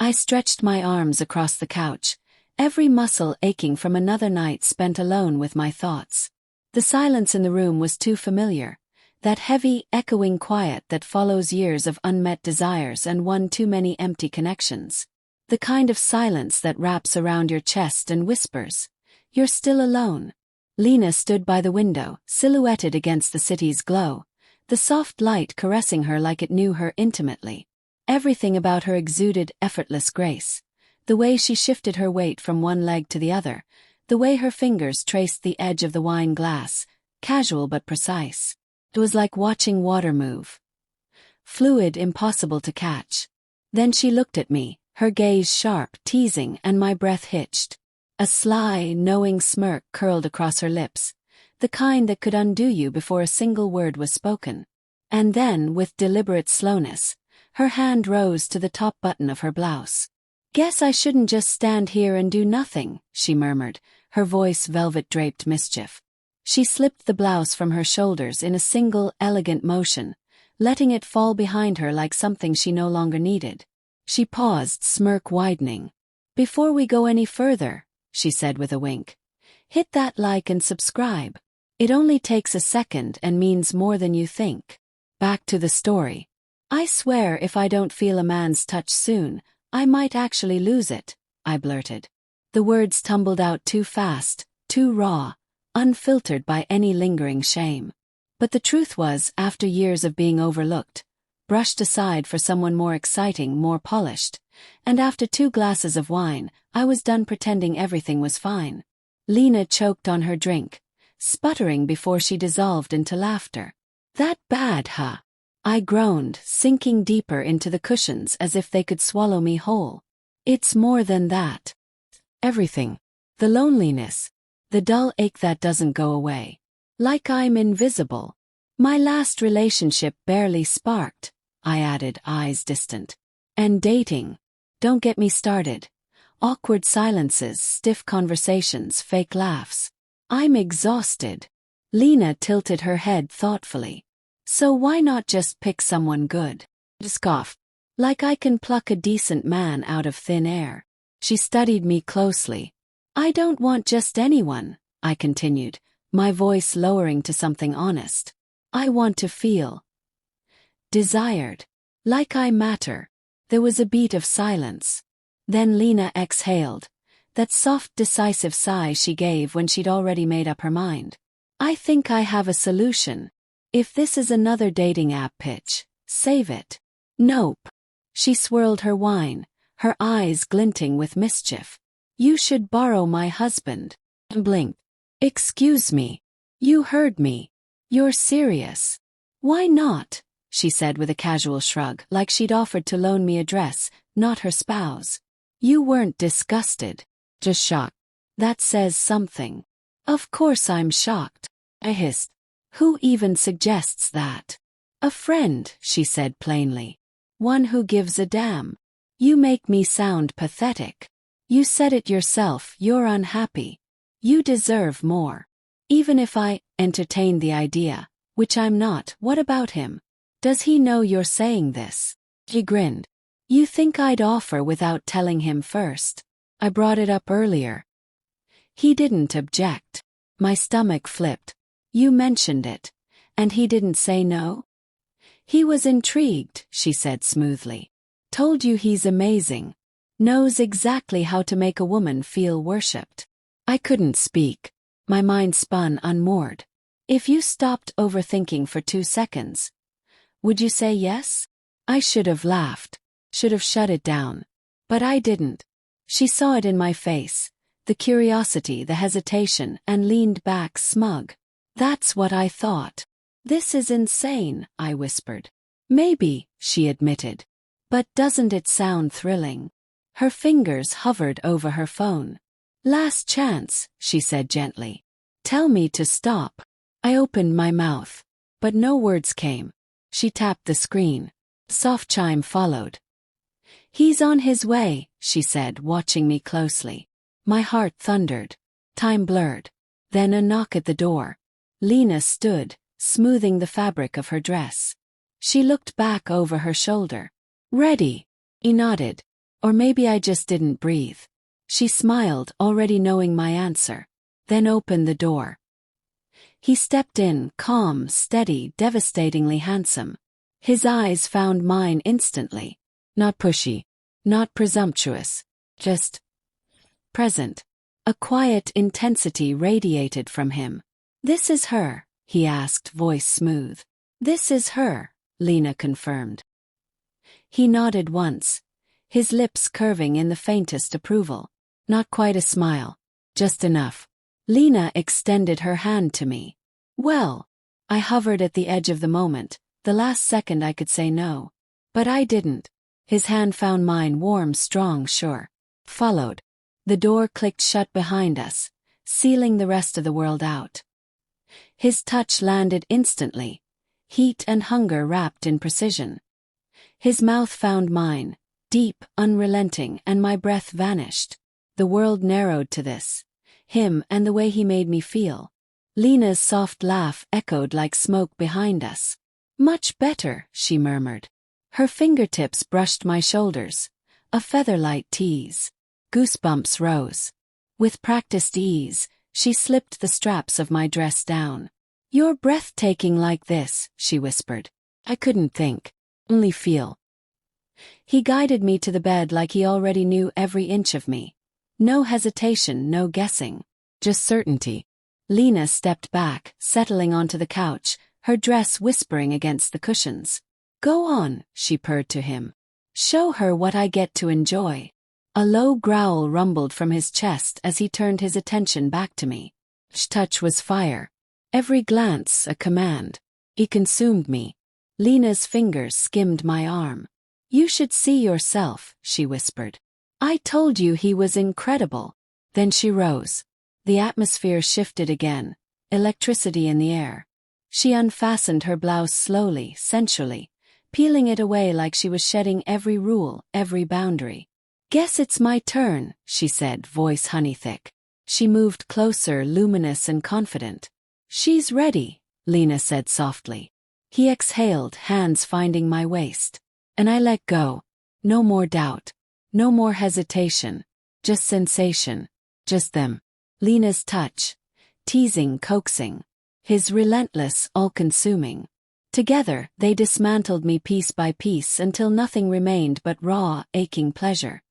I stretched my arms across the couch, every muscle aching from another night spent alone with my thoughts. The silence in the room was too familiar, that heavy, echoing quiet that follows years of unmet desires and one too many empty connections. The kind of silence that wraps around your chest and whispers, "You're still alone." Lena stood by the window, silhouetted against the city's glow, the soft light caressing her like it knew her intimately. Everything about her exuded effortless grace. The way she shifted her weight from one leg to the other, the way her fingers traced the edge of the wine glass, casual but precise. It was like watching water move. Fluid, impossible to catch. Then she looked at me, her gaze sharp, teasing, and my breath hitched. A sly, knowing smirk curled across her lips, the kind that could undo you before a single word was spoken. And then, with deliberate slowness, her hand rose to the top button of her blouse. "Guess I shouldn't just stand here and do nothing," she murmured, her voice velvet-draped mischief. She slipped the blouse from her shoulders in a single, elegant motion, letting it fall behind her like something she no longer needed. She paused, smirk widening. "Before we go any further," she said with a wink, "hit that like and subscribe. It only takes a second and means more than you think." Back to the story. "I swear if I don't feel a man's touch soon, I might actually lose it," I blurted. The words tumbled out too fast, too raw, unfiltered by any lingering shame. But the truth was, after years of being overlooked, brushed aside for someone more exciting, more polished, and after 2 glasses of wine, I was done pretending everything was fine. Lena choked on her drink, sputtering before she dissolved into laughter. "That bad, huh?" I groaned, sinking deeper into the cushions as if they could swallow me whole. "It's more than that. Everything. The loneliness. The dull ache that doesn't go away. Like I'm invisible. My last relationship barely sparked," I added, eyes distant. "And dating. Don't get me started. Awkward silences, stiff conversations, fake laughs. I'm exhausted." Lena tilted her head thoughtfully. "So why not just pick someone good?" Scoff. "Like I can pluck a decent man out of thin air." She studied me closely. "I don't want just anyone," I continued, my voice lowering to something honest. "I want to feel desired. Like I matter." There was a beat of silence. Then Lena exhaled, that soft, decisive sigh she gave when she'd already made up her mind. "I think I have a solution. If this is another dating app pitch, save it." "Nope." She swirled her wine, her eyes glinting with mischief. "You should borrow my husband." Blinked. "Excuse me. You heard me. You're serious." "Why not?" she said with a casual shrug, like she'd offered to loan me a dress, not her spouse. "You weren't disgusted. Just shocked. That says something." "Of course I'm shocked," I hissed. "Who even suggests that?" "A friend," she said plainly. "One who gives a damn." "You make me sound pathetic." "You said it yourself, you're unhappy. You deserve more." "Even if I entertain the idea, which I'm not, what about him? Does he know you're saying this?" She grinned. "You think I'd offer without telling him first? I brought it up earlier." "He didn't object." My stomach flipped. "You mentioned it. And he didn't say no?" "He was intrigued," she said smoothly. "Told you he's amazing. Knows exactly how to make a woman feel worshipped." I couldn't speak. My mind spun unmoored. "If you stopped overthinking for 2 seconds, would you say yes?" I should have laughed. Should have shut it down. But I didn't. She saw it in my face, the curiosity, the hesitation, and leaned back smug. "That's what I thought." "This is insane," I whispered. "Maybe," she admitted. "But doesn't it sound thrilling?" Her fingers hovered over her phone. "Last chance," she said gently. "Tell me to stop." I opened my mouth. But no words came. She tapped the screen. Soft chime followed. "He's on his way," she said, watching me closely. My heart thundered. Time blurred. Then a knock at the door. Lena stood, smoothing the fabric of her dress. She looked back over her shoulder. "Ready?" He nodded. Or maybe I just didn't breathe. She smiled, already knowing my answer, then opened the door. He stepped in, calm, steady, devastatingly handsome. His eyes found mine instantly. Not pushy, not presumptuous, just present. A quiet intensity radiated from him. "This is her?" he asked, voice smooth. "This is her," Lena confirmed. He nodded once, his lips curving in the faintest approval. Not quite a smile, just enough. Lena extended her hand to me. Well, I hovered at the edge of the moment, the last second I could say no. But I didn't. His hand found mine, warm, strong, sure. Followed. The door clicked shut behind us, sealing the rest of the world out. His touch landed instantly, heat and hunger wrapped in precision. His mouth found mine, deep, unrelenting, and my breath vanished. The world narrowed to this, him and the way he made me feel. Lena's soft laugh echoed like smoke behind us. "Much better," she murmured. Her fingertips brushed my shoulders, a feather-light tease. Goosebumps rose. With practiced ease, she slipped the straps of my dress down. "You're breathtaking like this," she whispered. I couldn't think, only feel. He guided me to the bed like he already knew every inch of me. No hesitation, no guessing, just certainty. Lena stepped back, settling onto the couch, her dress whispering against the cushions. "Go on," she purred to him. "Show her what I get to enjoy." A low growl rumbled from his chest as he turned his attention back to me. His touch was fire. Every glance a command. He consumed me. Lena's fingers skimmed my arm. "You should see yourself," she whispered. "I told you he was incredible." Then she rose. The atmosphere shifted again, electricity in the air. She unfastened her blouse slowly, sensually, peeling it away like she was shedding every rule, every boundary. "Guess it's my turn," she said, voice honey-thick. She moved closer, luminous and confident. "She's ready," Lena said softly. He exhaled, hands finding my waist. And I let go. No more doubt. No more hesitation. Just sensation. Just them. Lena's touch. Teasing, coaxing. His relentless, all-consuming. Together, they dismantled me piece by piece until nothing remained but raw, aching pleasure.